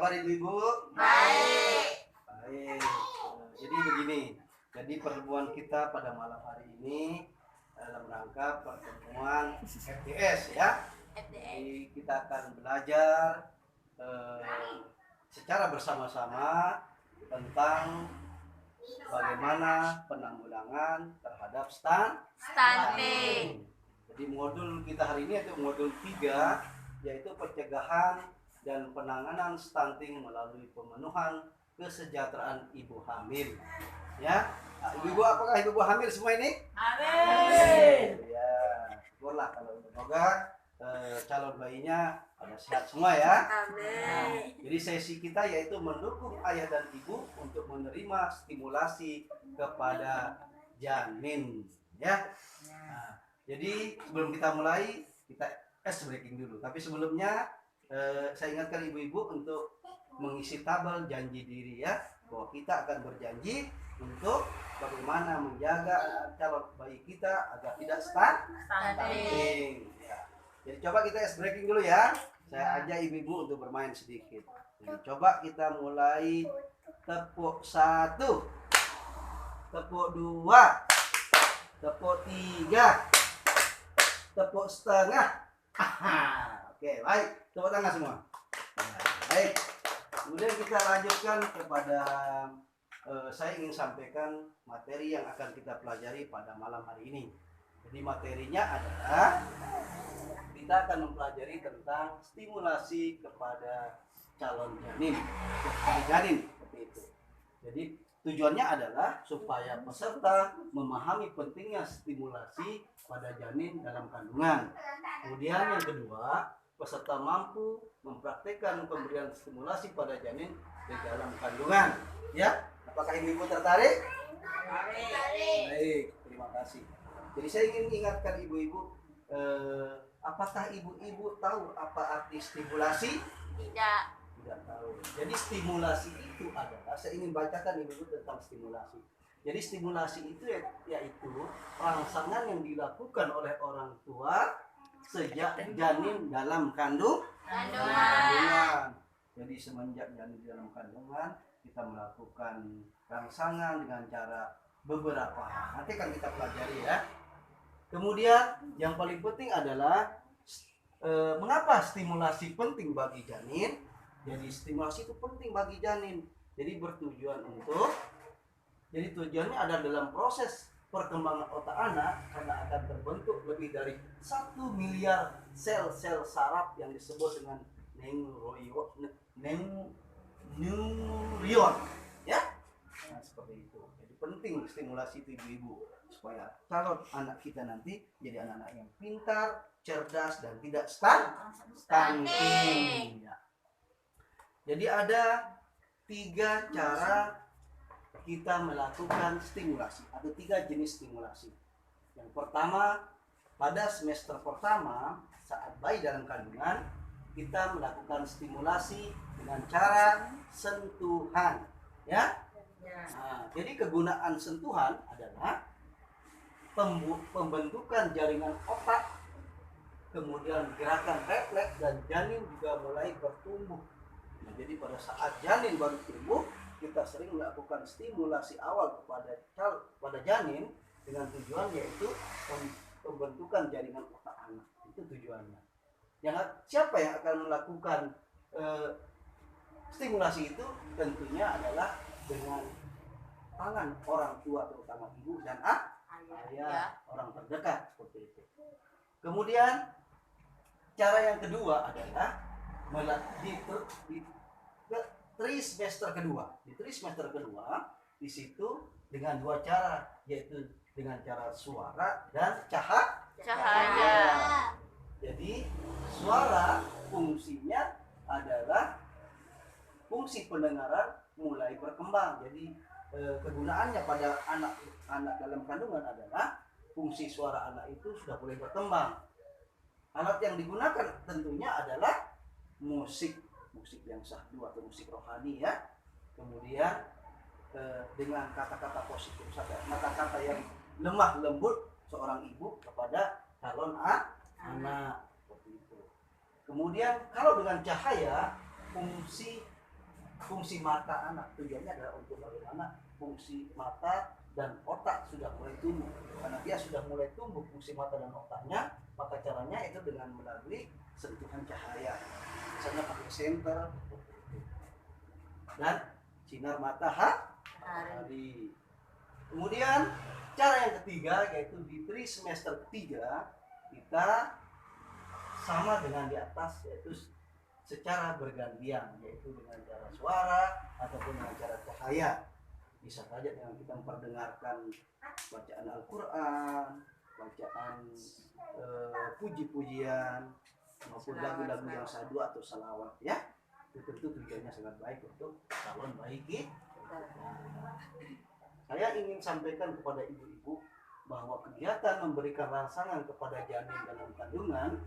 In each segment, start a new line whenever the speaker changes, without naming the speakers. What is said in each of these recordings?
kabar ibu-ibu?
Baik.
Baik. Jadi begini. Jadi pertemuan kita pada malam hari ini dalam rangka pertemuan FDS ya. Jadi kita akan belajar secara bersama-sama tentang bagaimana penanggulangan terhadap stunting. Jadi modul kita hari ini yaitu modul 3, yaitu pencegahan dan penanganan stunting melalui pemenuhan kesejahteraan ibu hamil. Ya, ibu-ibu, apakah ibu-ibu hamil semua ini?
Amin.
Ya, syukurlah kalau semoga calon bayinya pada sehat semua ya.
Amin.
Jadi sesi kita yaitu mendukung ayah dan ibu untuk menerima stimulasi kepada janin, ya. Nah, jadi sebelum kita mulai kita breaking dulu. Tapi sebelumnya saya ingatkan ibu-ibu untuk mengisi tabel janji diri ya, bahwa kita akan berjanji untuk bagaimana menjaga calon bayi kita agar tidak stunting. Ya. Jadi coba kita breaking dulu ya. Saya ajak ibu-ibu untuk bermain sedikit. Jadi, coba kita mulai tepuk 1, tepuk 2, tepuk 3, tepuk setengah. Oke, baik. Tepuk tangan semua. Baik. Kemudian kita lanjutkan kepada saya ingin sampaikan materi yang akan kita pelajari pada malam hari ini. Jadi materinya adalah kita akan mempelajari tentang stimulasi kepada calon janin, seperti itu. Jadi tujuannya adalah supaya peserta memahami pentingnya stimulasi pada janin dalam kandungan. Kemudian yang kedua, peserta mampu mempraktikkan pemberian stimulasi pada janin di dalam kandungan. Ya, apakah ibu-ibu tertarik? Baik, terima kasih. Jadi saya ingin ingatkan ibu-ibu, apakah ibu-ibu tahu apa arti stimulasi?
Tidak.
Tidak tahu. Jadi stimulasi itu adalah, saya ingin bacakan ibu-ibu tentang stimulasi. Jadi stimulasi itu yaitu rangsangan yang dilakukan oleh orang tua sejak janin dalam kandungan. Jadi semenjak janin dalam kandungan kita melakukan rangsangan dengan cara beberapa hal. Nanti akan kita pelajari ya. Kemudian yang paling penting adalah mengapa stimulasi penting bagi janin? Jadi stimulasi itu penting bagi janin. Jadi bertujuan untuk, jadi tujuannya adalah dalam proses perkembangan otak anak karena akan terbentuk lebih dari 1 miliar sel-sel saraf yang disebut dengan neuron, ya. Nah, seperti itu. Jadi penting stimulasi itu ibu-ibu supaya calon anak kita nanti jadi anak-anak yang pintar, cerdas dan tidak stunting. Ya. Jadi ada 3 cara kita melakukan stimulasi, ada 3 jenis stimulasi. Yang pertama, pada semester pertama saat bayi dalam kandungan kita melakukan stimulasi dengan cara sentuhan, ya. Nah, jadi kegunaan sentuhan adalah pembentukan jaringan otak, kemudian gerakan refleks dan janin juga mulai bertumbuh. Nah, jadi pada saat janin baru tumbuh, kita sering melakukan stimulasi awal pada janin dengan tujuan yaitu pembentukan jaringan otak anak. Itu tujuannya. Siapa yang akan melakukan stimulasi itu? Tentunya adalah dengan tangan orang tua, terutama ibu dan ayah, orang terdekat, seperti itu. Kemudian cara yang kedua adalah di trimester kedua. Di trimester kedua, di situ dengan 2 cara, yaitu dengan cara suara dan cahaya. Jadi suara fungsinya adalah fungsi pendengaran mulai berkembang. Jadi kegunaannya pada anak dalam kandungan adalah fungsi suara anak itu sudah boleh berkembang. Alat yang digunakan tentunya adalah musik yang syahdu atau musik rohani ya. Kemudian dengan kata-kata positif, kata-kata yang lemah lembut seorang ibu kepada calon anak, seperti itu. Kemudian kalau dengan cahaya, fungsi fungsi mata anak. Tujuannya adalah untuk bagaimana fungsi mata dan otak sudah mulai tumbuh. Karena dia sudah mulai tumbuh fungsi mata dan otaknya, maka caranya itu dengan melalui sentuhan cahaya. Misalnya pakai senter dan sinar matahari. Kemudian cara yang ketiga yaitu di semester ketiga kita sama dengan di atas, yaitu secara bergantian, yaitu dengan cara suara ataupun dengan cara cahaya. Bisa saja dengan kita memperdengarkan bacaan Al-Quran, bacaan puji-pujian maupun lagu-lagu yang syahdu atau salawat, ya. Itu tentu tujuannya sangat baik untuk calon baik kita. Saya ingin sampaikan kepada ibu-ibu bahwa kegiatan memberikan rangsangan kepada janin dalam kandungan,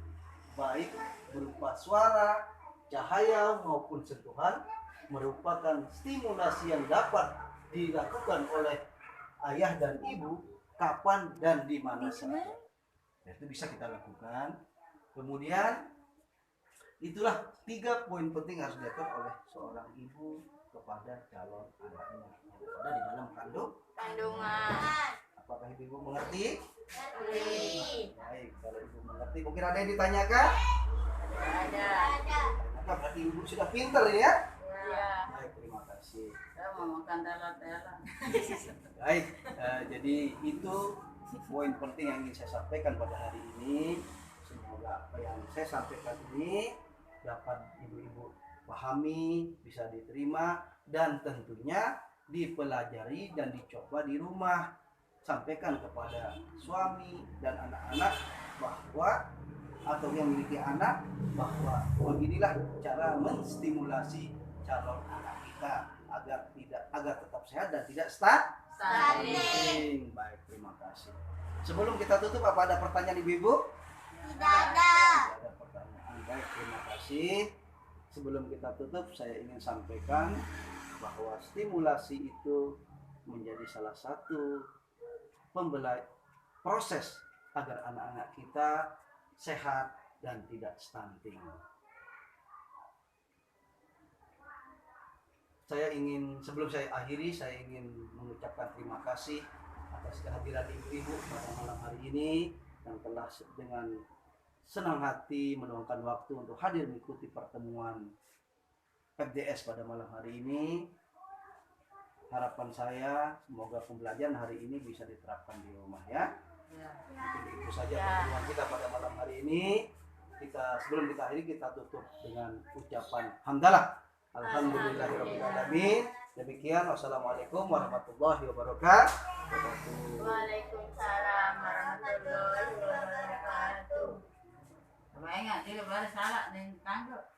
baik berupa suara, cahaya maupun sentuhan, merupakan stimulasi yang dapat dilakukan oleh ayah dan ibu kapan dan di mana saja. Itu bisa kita lakukan. Kemudian itulah 3 poin penting harus dilakukan oleh seorang ibu kepada calon anaknya pada di dalam
Kandungan.
Apakah ibu mengerti?
Ngerti.
Baik, kalau ibu mengerti, mungkin ada yang ditanyakan?
Ada.
Maka berarti ibu sudah pinter ya?
Ya.
Baik, terima kasih.
Saya mau makan telat-telat.
Baik, jadi itu poin penting yang ingin saya sampaikan pada hari ini. Semoga apa yang saya sampaikan ini dapat ibu-ibu pahami, bisa diterima, dan tentunya dipelajari dan dicoba di rumah. Sampaikan kepada suami dan anak-anak bahwa atau yang memiliki anak bahwa beginilah cara menstimulasi calon anak kita agar tetap sehat dan tidak stunting. Baik, terima kasih. Sebelum kita tutup, apa ada pertanyaan ibu-ibu?
Tidak ada.
Tidak ada pertanyaan. Baik, terima kasih. Sebelum kita tutup, saya ingin sampaikan bahwa stimulasi itu menjadi salah satu proses agar anak-anak kita sehat dan tidak stunting. Sebelum saya akhiri, saya ingin mengucapkan terima kasih atas kehadiran ibu-ibu pada malam hari ini yang telah dengan senang hati meluangkan waktu untuk hadir mengikuti pertemuan FDS pada malam hari ini. Harapan saya semoga pembelajaran hari ini bisa diterapkan di rumah, ya. Mungkin itu saja pertemuan kita pada malam hari ini. Sebelum kita akhiri, kita tutup dengan ucapan hamdalah. Alhamdulillahirabbil alamin. Demikian, wassalamualaikum warahmatullahi wabarakatuh.
Waalaikumsalam warahmatullahi wabarakatuh.
Ingat, dia boleh salah dengan kantor.